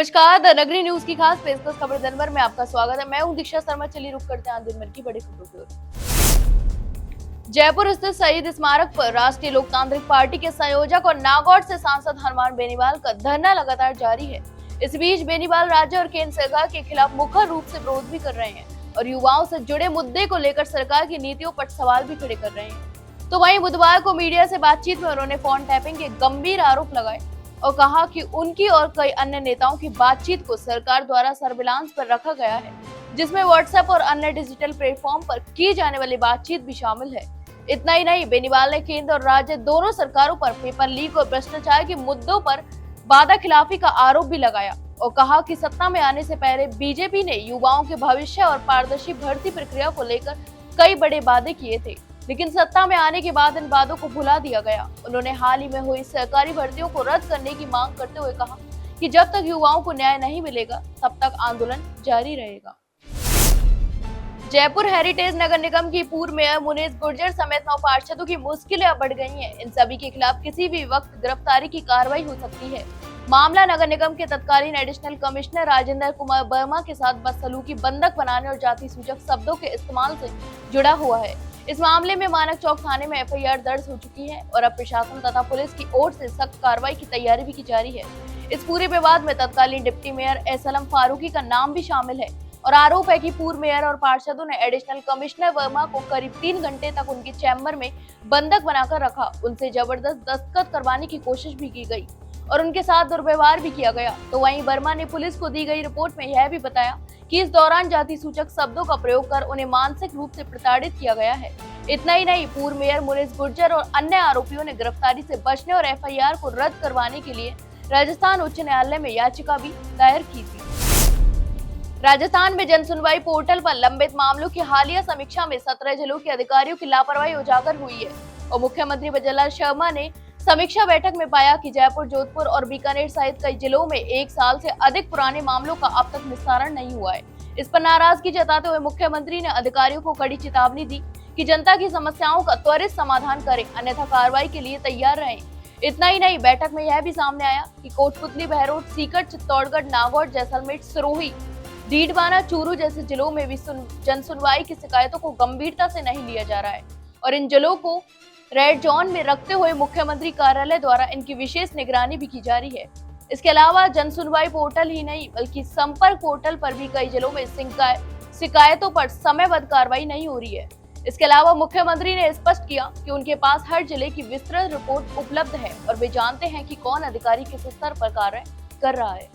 नमस्कार, द नगरी न्यूज की खास पेशकश खबर जनवर में आपका स्वागत है। मैं हूं दीक्षा शर्मा। चलिए रुक करते हैं आज दिन भर की बड़ी खबरों की ओर। जयपुर स्थित शहीद स्मारक पर राष्ट्रीय लोकतांत्रिक पार्टी के संयोजक और नागौर से सांसद हनुमान बेनीवाल का धरना लगातार जारी है। इस बीच बेनीवाल राज्य और केंद्र सरकार के खिलाफ मुखर रूप से विरोध भी कर रहे हैं और युवाओं से जुड़े मुद्दे को लेकर सरकार की नीतियों पर सवाल भी खड़े कर रहे हैं। तो वहीं बुधवार को मीडिया से बातचीत में उन्होंने फोन टैपिंग के गंभीर आरोप लगाए और कहा कि उनकी और कई अन्य नेताओं की बातचीत को सरकार द्वारा सर्विलांस पर रखा गया है, जिसमें व्हाट्सएप और अन्य डिजिटल प्लेटफॉर्म पर की जाने वाली बातचीत भी शामिल है। इतना ही नहीं, बेनीवाल ने केंद्र और राज्य दोनों सरकारों पर पेपर लीक और भ्रष्टाचार के मुद्दों पर वादा खिलाफी का आरोप भी लगाया और कहा कि सत्ता में आने से पहले बीजेपी ने युवाओं के भविष्य और पारदर्शी भर्ती प्रक्रिया को लेकर कई बड़े वादे किए थे, लेकिन सत्ता में आने के बाद इन वादों को भुला दिया गया। उन्होंने हाल ही में हुई सरकारी भर्तियों को रद्द करने की मांग करते हुए कहा कि जब तक युवाओं को न्याय नहीं मिलेगा तब तक आंदोलन जारी रहेगा। जयपुर हेरिटेज नगर निगम की पूर्व मेयर मुनीष गुर्जर समेत 9 पार्षदों की मुश्किलें अब बढ़ गई हैं। इन सभी के खिलाफ किसी भी वक्त गिरफ्तारी की कार्रवाई हो सकती है। मामला नगर निगम के तत्कालीन एडिशनल कमिश्नर राजेंद्र कुमार वर्मा के साथ बदसलूकी, बंधक बनाने और जाति सूचक शब्दों के इस्तेमाल से जुड़ा हुआ है। इस मामले में मानक चौक थाने में एफआईआर दर्ज हो चुकी है और अब प्रशासन तथा पुलिस की ओर से सख्त कार्रवाई की तैयारी भी की जा रही है। इस पूरे विवाद में तत्कालीन डिप्टी मेयर एसलम फारूकी का नाम भी शामिल है और आरोप है कि पूर्व मेयर और पार्षदों ने एडिशनल कमिश्नर वर्मा को करीब 3 घंटे तक उनके चैम्बर में बंधक बनाकर रखा, उनसे जबरदस्त दस्तखत करवाने की कोशिश भी की गई और उनके साथ दुर्व्यवहार भी किया गया। तो वहीं वर्मा ने पुलिस को दी गई रिपोर्ट में यह भी बताया कि इस दौरान जाति सूचक शब्दों का प्रयोग कर उन्हें मानसिक रूप से प्रताड़ित किया गया है। इतना ही नहीं, पूर्व मेयर मुनीष गुर्जर और अन्य आरोपियों ने गिरफ्तारी से बचने और एफआईआर को रद्द करवाने के लिए राजस्थान उच्च न्यायालय में याचिका भी दायर की थी। राजस्थान में जन सुनवाई पोर्टल पर लंबित मामलों की हालिया समीक्षा में 17 जिलों के अधिकारियों की लापरवाही उजागर हुई है और मुख्यमंत्री बजरलाल शर्मा ने समीक्षा बैठक में पाया कि जयपुर, जोधपुर और बीकानेर सहित कई जिलों में 1 साल से अधिक पुराने मामलों का अब तक निस्तारण नहीं हुआ है। इस पर नाराजगी जताते हुए मुख्यमंत्री ने अधिकारियों को कड़ी चेतावनी दी कि जनता की समस्याओं का त्वरित समाधान करें, अन्यथा कार्रवाई के लिए तैयार रहें। इतना ही नहीं, बैठक में यह भी सामने आया कि कोटपुतली, बहरोड, सीकर, चित्तौड़गढ़, नागौर, जैसलमेर, सिरोही, डीडवाना, चूरू जैसे जिलों में भी जन सुनवाई की शिकायतों को गंभीरता से नहीं लिया जा रहा है और इन जिलों को रेड जोन में रखते हुए मुख्यमंत्री कार्यालय द्वारा इनकी विशेष निगरानी भी की जा रही है। इसके अलावा जन सुनवाई पोर्टल ही नहीं बल्कि संपर्क पोर्टल पर भी कई जिलों में शिकायतों पर समयबद्ध कार्रवाई नहीं हो रही है। इसके अलावा मुख्यमंत्री ने स्पष्ट किया कि उनके पास हर जिले की विस्तृत रिपोर्ट उपलब्ध है और वे जानते हैं कि कौन अधिकारी किस स्तर पर कार्य कर रहा है।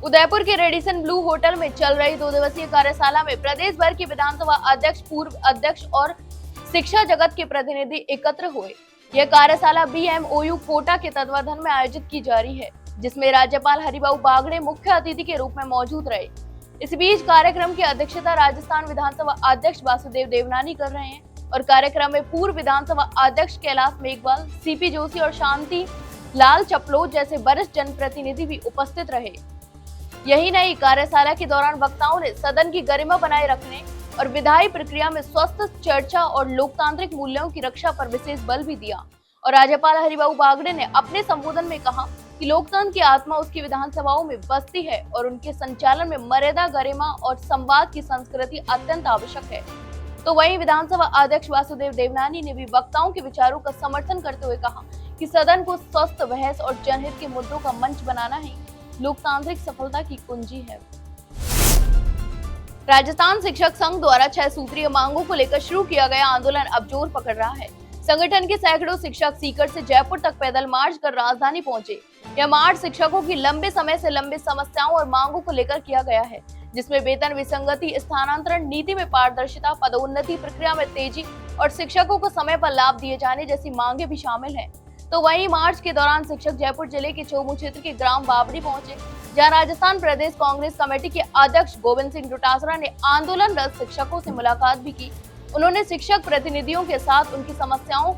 उदयपुर के रेडिसन ब्लू होटल में चल रही 2 दिवसीय कार्यशाला में प्रदेश भर के विधानसभा अध्यक्ष, पूर्व अध्यक्ष और शिक्षा जगत के प्रतिनिधि एकत्र हुए। यह कार्यशाला बीएमओयू कोटा के तत्वाधान में आयोजित की जा रही है, जिसमें राज्यपाल हरिबाऊ बागड़े मुख्य अतिथि के रूप में मौजूद रहे। इस बीच कार्यक्रम की अध्यक्षता राजस्थान विधानसभा अध्यक्ष वासुदेव देवनानी कर रहे हैं और कार्यक्रम में पूर्व विधानसभा अध्यक्ष कैलाश मेघवाल, सीपी जोशी और शांति लाल चपलोत जैसे वरिष्ठ जनप्रतिनिधि भी उपस्थित रहे। यही नहीं, कार्यशाला के दौरान वक्ताओं ने सदन की गरिमा बनाए रखने और विधायी प्रक्रिया में स्वस्थ चर्चा और लोकतांत्रिक मूल्यों की रक्षा पर विशेष बल भी दिया और राज्यपाल हरिबाऊ बागड़े ने अपने संबोधन में कहा कि लोकतंत्र की आत्मा उसकी विधानसभाओं में बसती है और उनके संचालन में मर्यादा, गरिमा और संवाद की संस्कृति अत्यंत आवश्यक है। तो वहीं विधानसभा अध्यक्ष वासुदेव देवनानी ने भी वक्ताओं के विचारों का समर्थन करते हुए कहा कि सदन को स्वस्थ बहस और जनहित के मुद्दों का मंच बनाना ही लोकतांत्रिक सफलता की कुंजी है। राजस्थान शिक्षक संघ द्वारा 6 सूत्रीय मांगों को लेकर शुरू किया गया आंदोलन अब जोर पकड़ रहा है। संगठन के सैकड़ों शिक्षक सीकर से जयपुर तक पैदल मार्च कर राजधानी पहुंचे। यह मार्च शिक्षकों की लंबे समय से लंबी समस्याओं और मांगों को लेकर किया गया है, जिसमें वेतन विसंगति, स्थानांतरण नीति में पारदर्शिता, पदोन्नति प्रक्रिया में तेजी और शिक्षकों को समय पर लाभ दिए जाने जैसी मांगे भी शामिल हैं। तो वहीं मार्च के दौरान शिक्षक जयपुर जिले के चोमू क्षेत्र के ग्राम बावड़ी पहुंचे, जहां राजस्थान प्रदेश कांग्रेस कमेटी के अध्यक्ष गोविंद सिंह डोटासरा ने आंदोलनरत शिक्षकों से मुलाकात भी की। उन्होंने शिक्षक प्रतिनिधियों के साथ उनकी समस्याओं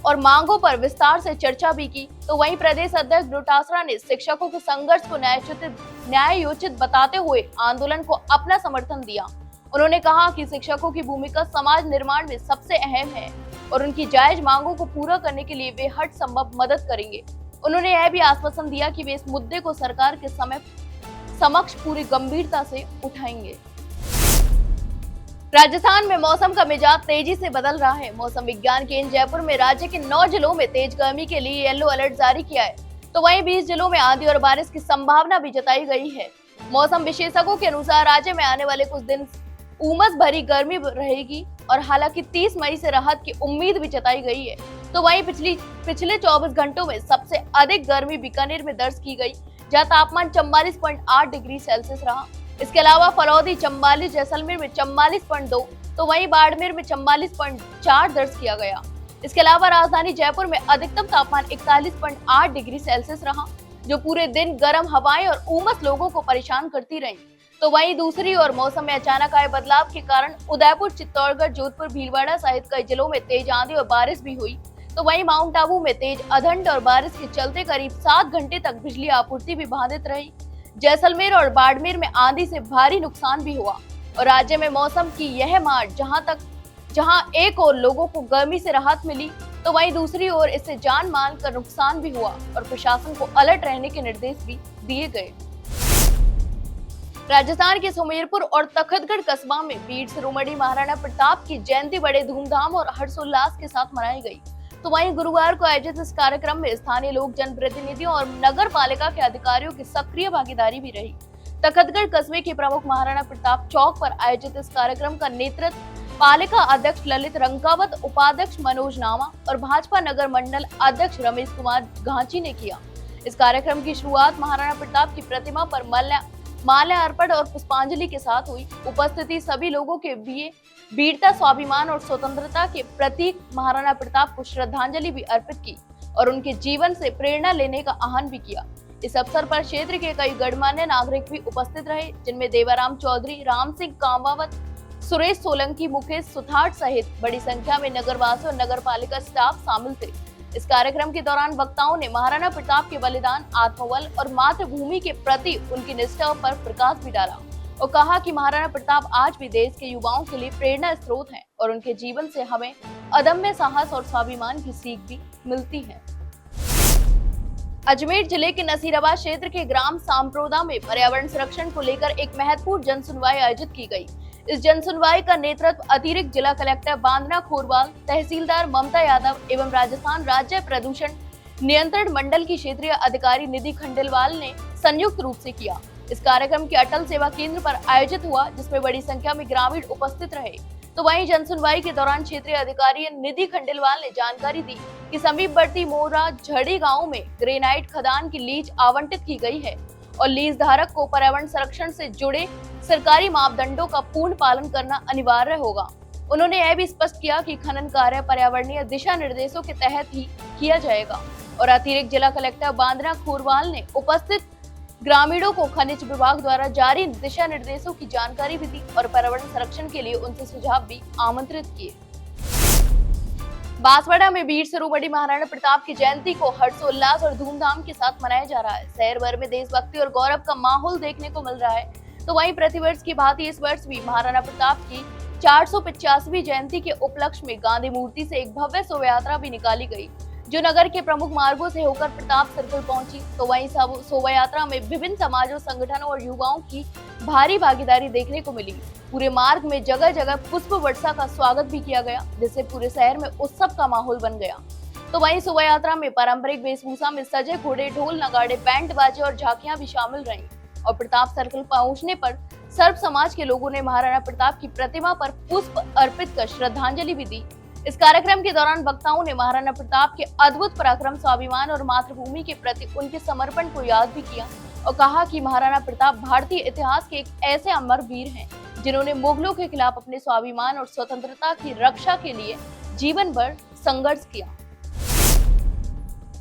और मांगों पर विस्तार से चर्चा भी की। तो वहीं प्रदेश अध्यक्ष डोटासरा ने शिक्षकों के संघर्ष को न्यायोचित बताते हुए आंदोलन को अपना समर्थन दिया। उन्होंने कहा कि शिक्षकों की भूमिका समाज निर्माण में सबसे अहम है और उनकी जायज मांगों को पूरा करने के लिए वे हर संभव मदद करेंगे। उन्होंने यह भी आश्वासन दिया कि वे इस मुद्दे को सरकार के समक्ष पूरी गंभीरता से उठाएंगे। राजस्थान में मौसम का मिजाज तेजी से बदल रहा है। मौसम विज्ञान केंद्र जयपुर में राज्य के 9 जिलों में तेज गर्मी के लिए येलो अलर्ट जारी किया है, तो वहीं 20 जिलों में आंधी और बारिश की संभावना भी जताई गई है। मौसम विशेषज्ञों के अनुसार राज्य में आने वाले कुछ दिन उमस भरी गर्मी रहेगी और हालांकि 30 मई से राहत की उम्मीद भी जताई गई है। तो वहीं पिछले 24 घंटों में सबसे अधिक गर्मी बीकानेर में दर्ज की गई, जहां तापमान 44.8 डिग्री सेल्सियस रहा। इसके अलावा फलौदी, चंबाली, जैसलमेर में 44.2, तो वहीं बाड़मेर में 44.4 दर्ज किया गया। इसके अलावा राजधानी जयपुर में अधिकतम तापमान 41.8 डिग्री सेल्सियस रहा, जो पूरे दिन गर्म हवाएं और उमस लोगों को परेशान करती रही। तो वहीं दूसरी ओर मौसम में अचानक आए बदलाव के कारण उदयपुर, चित्तौड़गढ़, जोधपुर, भीलवाड़ा सहित कई जिलों में तेज आंधी और बारिश भी हुई। तो वहीं माउंट आबू में तेज अंधड़ और बारिश के चलते करीब 7 घंटे तक बिजली आपूर्ति भी बाधित रही। जैसलमेर और बाड़मेर में आंधी से भारी नुकसान भी हुआ और राज्य में मौसम की यह मार जहां एक और लोगों को गर्मी से राहत मिली, तो वहीं दूसरी ओर इससे जान माल का नुकसान भी हुआ और प्रशासन को अलर्ट रहने के निर्देश भी दिए गए। राजस्थान के सुमेरपुर और तखतगढ़ कस्बा में वीर शिरोमणि महाराणा प्रताप की जयंती बड़े धूमधाम और हर्षोल्लास के साथ मनाई गई। तो वहीं गुरुवार को आयोजित इस कार्यक्रम में स्थानीय लोग, जनप्रतिनिधियों और नगर पालिका के अधिकारियों की सक्रिय भागीदारी भी रही। तखतगढ़ कस्बे के प्रमुख महाराणा प्रताप चौक पर आयोजित इस कार्यक्रम का नेतृत्व पालिका अध्यक्ष ललित रंकावत, उपाध्यक्ष मनोज नामा और भाजपा नगर मंडल अध्यक्ष रमेश कुमार घांची ने किया। इस कार्यक्रम की शुरुआत महाराणा प्रताप की प्रतिमा पर माल्यार्पण और पुष्पांजलि के साथ हुई। उपस्थिति सभी लोगों के लिए वीरता, स्वाभिमान और स्वतंत्रता के प्रतीक महाराणा प्रताप को श्रद्धांजलि भी अर्पित की और उनके जीवन से प्रेरणा लेने का आह्वान भी किया। इस अवसर पर क्षेत्र के कई गणमान्य नागरिक भी उपस्थित रहे, जिनमें देवाराम चौधरी, राम सिंह कामावत, सुरेश सोलंकी, मुकेश सुथाट सहित बड़ी संख्या में नगरवासी और नगर पालिका स्टाफ शामिल थे। इस कार्यक्रम के दौरान वक्ताओं ने महाराणा प्रताप के बलिदान, आत्मबल और मातृभूमि के प्रति उनकी निष्ठा पर प्रकाश भी डाला और कहा कि महाराणा प्रताप आज भी देश के युवाओं के लिए प्रेरणा स्रोत हैं और उनके जीवन से हमें अदम्य साहस और स्वाभिमान की सीख भी मिलती है। अजमेर जिले के नसीराबाद क्षेत्र के ग्राम सांप्रोदा में पर्यावरण संरक्षण को लेकर एक महत्वपूर्ण जन सुनवाई आयोजित की गई। इस जन सुनवाई का नेतृत्व अतिरिक्त जिला कलेक्टर बांदना खोरवाल, तहसीलदार ममता यादव एवं राजस्थान राज्य प्रदूषण नियंत्रण मंडल की क्षेत्रीय अधिकारी निधि खंडेलवाल ने संयुक्त रूप से किया। इस कार्यक्रम के अटल सेवा केंद्र पर आयोजित हुआ, जिसमें बड़ी संख्या में ग्रामीण उपस्थित रहे। तो वहीं जन सुनवाई के दौरान क्षेत्रीय अधिकारी निधि खंडेलवाल ने जानकारी दी कि समीपवर्ती मोरा झड़ी गाँव में ग्रेनाइट खदान की लीज आवंटित की गई है और लीज धारक को पर्यावरण संरक्षण से जुड़े सरकारी मापदंडों का पूर्ण पालन करना अनिवार्य होगा। उन्होंने यह भी स्पष्ट किया कि खनन कार्य पर्यावरणीय दिशा निर्देशों के तहत ही किया जाएगा और अतिरिक्त जिला कलेक्टर बांदना खोरवाल ने उपस्थित ग्रामीणों को खनिज विभाग द्वारा जारी दिशा निर्देशों की जानकारी भी दी और पर्यावरण संरक्षण के लिए उनसे सुझाव भी आमंत्रित किए। बांसवाड़ा में वीर शिरोमणि महाराणा प्रताप की जयंती को हर्षोल्लास और धूमधाम के साथ मनाया जा रहा है। शहर भर में देशभक्ति और गौरव का माहौल देखने को मिल रहा है। तो वहीं प्रतिवर्ष की भांति इस वर्ष भी महाराणा प्रताप की 485वीं जयंती के उपलक्ष्य में गांधी मूर्ति से एक भव्य शोभा यात्रा भी निकाली गई, जो नगर के प्रमुख मार्गों से होकर प्रताप सर्कल पहुंची। तो वहीं शोभा यात्रा में विभिन्न समाजों, संगठनों और युवाओं की भारी भागीदारी देखने को मिली। पूरे मार्ग में जगह जगह पुष्प वर्षा का स्वागत भी किया गया, जिससे पूरे शहर में उत्सव का माहौल बन गया। तो वहीं शोभा यात्रा में पारंपरिक वेशभूषा में सजे घोड़े, ढोल, नगाड़े, बैंड बाजे और झांकियां भी शामिल रहीं और प्रताप सर्कल पहुंचने पर सर्व समाज के लोगों ने महाराणा प्रताप की प्रतिमा पर पुष्प अर्पित कर श्रद्धांजलि भी दी। इस कार्यक्रम के दौरान वक्ताओं ने महाराणा प्रताप के अद्भुत पराक्रम, स्वाभिमान और मातृभूमि के प्रति उनके समर्पण को याद भी किया और कहा कि महाराणा प्रताप भारतीय इतिहास के एक ऐसे अमर वीर हैं, जिन्होंने मुगलों के खिलाफ अपने स्वाभिमान और स्वतंत्रता की रक्षा के लिए जीवन भर संघर्ष किया।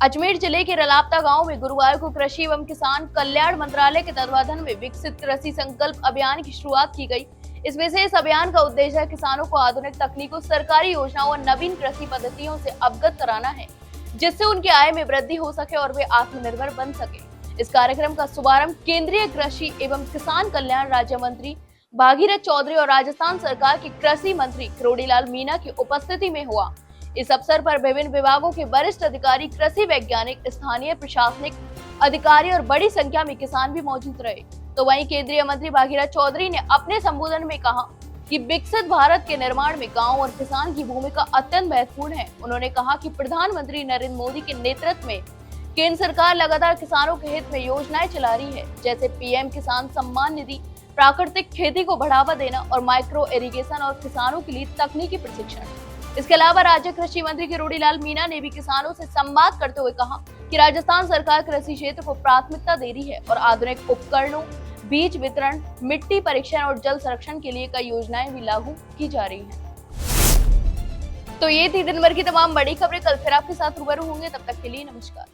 अजमेर जिले के रलापता गांव में गुरुवार को कृषि एवं किसान कल्याण मंत्रालय के तत्वाधान में विकसित कृषि संकल्प अभियान की शुरुआत की गई। इस विशेष अभियान का उद्देश्य किसानों को आधुनिक तकनीकों, सरकारी योजनाओं और नवीन कृषि पद्धतियों से अवगत कराना है, जिससे उनकी आय में वृद्धि हो सके और वे आत्मनिर्भर बन सके। इस कार्यक्रम का शुभारंभ केंद्रीय कृषि एवं किसान कल्याण राज्य मंत्री भागीरथ चौधरी और राजस्थान सरकार के कृषि मंत्री किरोड़ीलाल मीणा की उपस्थिति में हुआ। इस अवसर पर विभिन्न विभागों के वरिष्ठ अधिकारी, कृषि वैज्ञानिक, स्थानीय प्रशासनिक अधिकारी और बड़ी संख्या में किसान भी मौजूद रहे। तो वहीं केंद्रीय मंत्री भागीरथ चौधरी ने अपने संबोधन में कहा कि विकसित भारत के निर्माण में गांव और किसान की भूमिका अत्यंत महत्वपूर्ण है। उन्होंने कहा कि प्रधानमंत्री नरेंद्र मोदी के नेतृत्व में केंद्र सरकार लगातार किसानों के हित में योजनाएं चला रही है, जैसे पीएम किसान सम्मान निधि, प्राकृतिक खेती को बढ़ावा देना और माइक्रो इरिगेशन और किसानों के लिए तकनीकी प्रशिक्षण। इसके अलावा राज्य कृषि मंत्री किरोड़ीलाल मीणा ने भी किसानों से संवाद करते हुए कहा कि राजस्थान सरकार कृषि क्षेत्र को प्राथमिकता दे रही है और आधुनिक उपकरणों, बीज वितरण, मिट्टी परीक्षण और जल संरक्षण के लिए कई योजनाएं भी लागू की जा रही हैं। तो ये थी दिन भर की तमाम बड़ी खबरें। कल फिर आपके साथ रूबरू होंगे, तब तक के लिए नमस्कार।